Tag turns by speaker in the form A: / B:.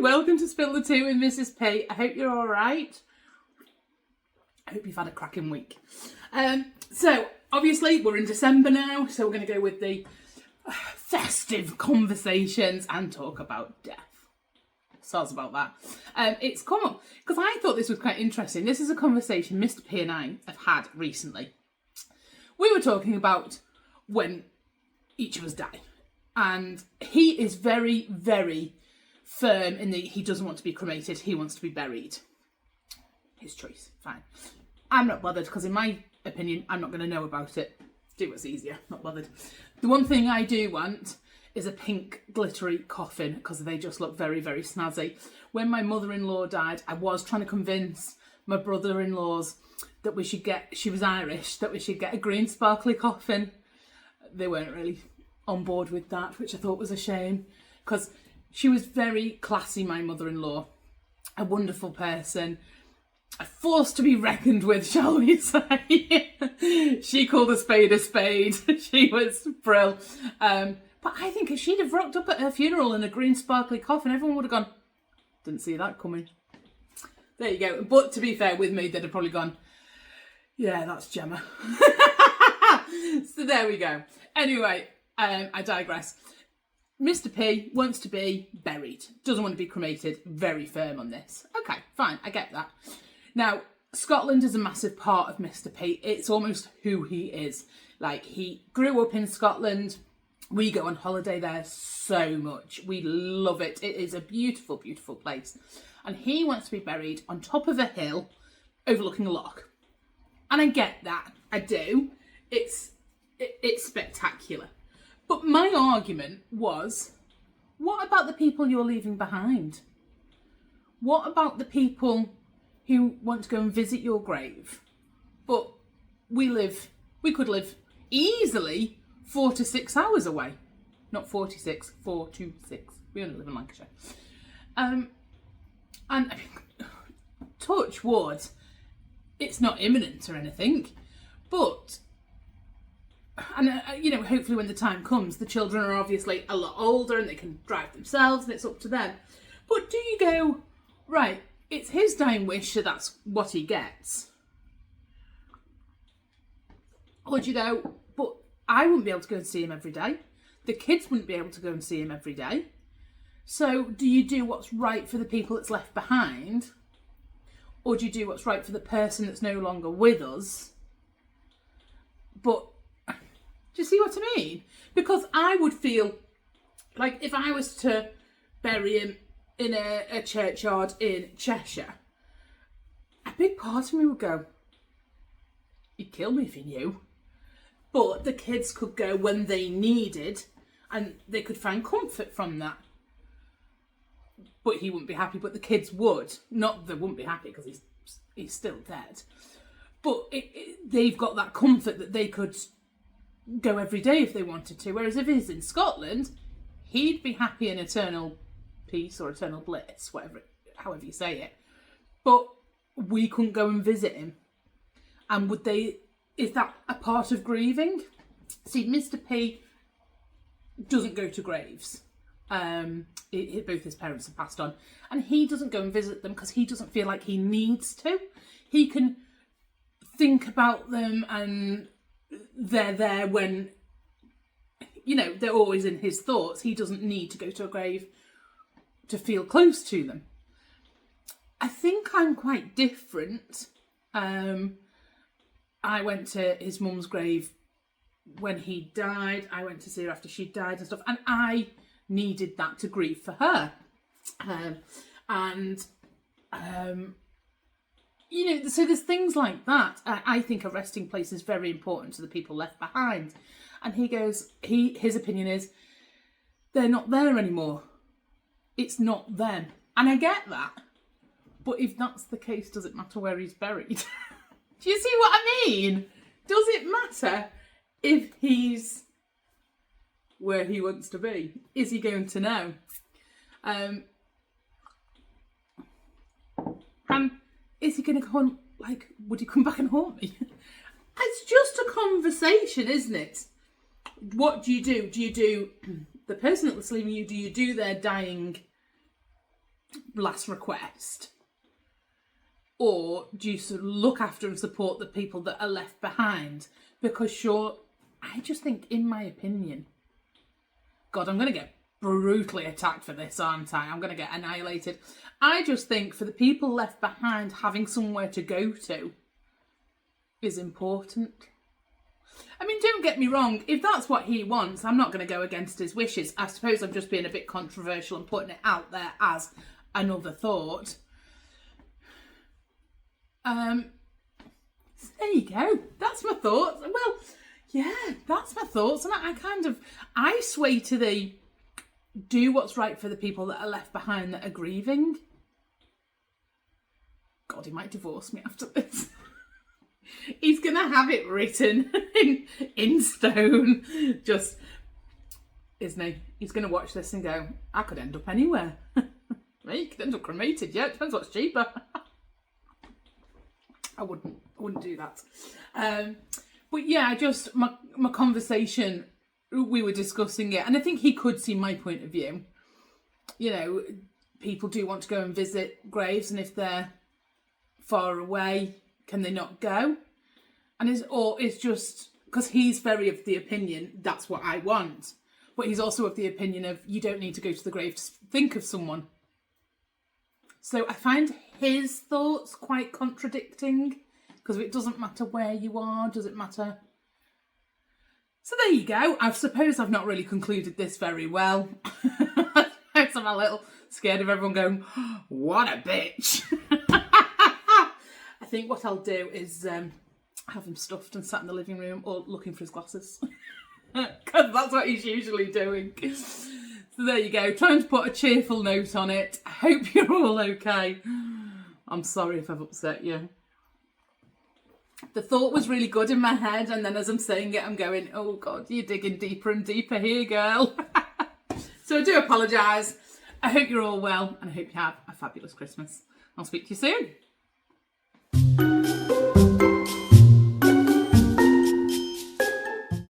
A: welcome to Spill the Tea with Mrs. P. I hope you're all right. I hope you've had a cracking week. So, obviously, we're in December now, so we're going to go with the festive conversations and talk about death. Sounds about that. It's come up, because I thought this was quite interesting. This is a conversation Mr. P and I have had recently. We were talking about when each of us die. And he is very, very firm in that he doesn't want to be cremated. He wants to be buried. His choice. Fine. I'm not bothered because in my opinion, I'm not going to know about it. Do what's easier. Not bothered. The one thing I do want is a pink glittery coffin because they just look very, very snazzy. When my mother-in-law died, I was trying to convince my brother-in-laws that we should get, she was Irish, that we should get a green sparkly coffin. They weren't really on board with that, which I thought was a shame because she was very classy, my mother-in-law, a wonderful person, a force to be reckoned with, shall we say. She called a spade a spade. She was brill. But I think if she'd have rocked up at her funeral in a green sparkly coffin, everyone would have gone, didn't see that coming. There you go. But to be fair with me, they'd have probably gone, yeah, that's Gemma. So there we go. Anyway, I digress. Mr. P wants to be buried, doesn't want to be cremated, very firm on this. Okay, fine, I get that. Now, Scotland is a massive part of Mr. P. It's almost who he is. Like, he grew up in Scotland. We go on holiday there so much. We love it. It is a beautiful, beautiful place. And he wants to be buried on top of a hill overlooking a loch. And I get that. I do. It's spectacular. But my argument was, what about the people you're leaving behind? What about the people who want to go and visit your grave? But we could live easily 4 to 6 hours away. Not 46, 4 to 6. We only live in Lancashire. And I mean, touch wood, it's not imminent or anything, but, and you know, hopefully when the time comes, the children are obviously a lot older and they can drive themselves and it's up to them. But do you go, right, it's his dying wish, so that's what he gets? Or do you go, but I wouldn't be able to go and see him every day. The kids wouldn't be able to go and see him every day. So do you do what's right for the people that's left behind? Or do you do what's right for the person that's no longer with us? But, do you see what I mean? Because I would feel like if I was to bury him in a churchyard in Cheshire, a big part of me would go, he'd kill me if he knew. But the kids could go when they needed and they could find comfort from that. But he wouldn't be happy, but the kids would. Not they wouldn't be happy because he's still dead. But they've got that comfort that they could go every day if they wanted to. Whereas if he's in Scotland, he'd be happy in eternal peace or eternal bliss, however you say it. But we couldn't go and visit him. And is that a part of grieving? See, Mr. P doesn't go to graves. Both his parents have passed on. And he doesn't go and visit them because he doesn't feel like he needs to. He can think about them and they're there when, you know, they're always in his thoughts. He doesn't need to go to a grave to feel close to them. I think I'm quite different. I went to his mum's grave when he died. I went to see her after she died and stuff. And I needed that to grieve for her. You know, so there's things like that. I think a resting place is very important to the people left behind. And he goes, his opinion is, they're not there anymore. It's not them. And I get that. But if that's the case, does it matter where he's buried? Do you see what I mean? Does it matter if he's where he wants to be? Is he going to know? And is he going to go on, like, would he come back and haunt me? It's just a conversation, isn't it? What do you do? Do you do, the person that was leaving you, do you do their dying last request? Or do you sort of look after and support the people that are left behind? Because sure, I just think, in my opinion, God, I'm going to get brutally attacked for this, aren't I? I'm going to get annihilated. I just think for the people left behind, having somewhere to go to is important. I mean, don't get me wrong, if that's what he wants, I'm not going to go against his wishes. I suppose I'm just being a bit controversial and putting it out there as another thought. So there you go. That's my thoughts. Well, yeah, that's my thoughts. And I sway to the do what's right for the people that are left behind that are grieving. God, he might divorce me after this. He's going to have it written in stone. Just, isn't he? He's going to watch this and go, I could end up anywhere. You could end up cremated. Yeah, it depends what's cheaper. I wouldn't do that. But yeah, just my conversation, we were discussing it, and I think he could see my point of view. You know, people do want to go and visit graves, and if they're far away, can they not go? And it's just because he's very of the opinion that's what I want, but he's also of the opinion of you don't need to go to the grave to think of someone. So I find his thoughts quite contradicting, because it doesn't matter where you are, does it matter? So there you go. I suppose I've not really concluded this very well. I'm a little scared of everyone going, what a bitch. I think what I'll do is have him stuffed and sat in the living room or looking for his glasses. Because that's what he's usually doing. So there you go. Trying to put a cheerful note on it. I hope you're all okay. I'm sorry if I've upset you. The thought was really good in my head, and then as I'm saying it, I'm going, oh God, you're digging deeper and deeper here, girl. So I do apologise. I hope you're all well, and I hope you have a fabulous Christmas. I'll speak to you soon.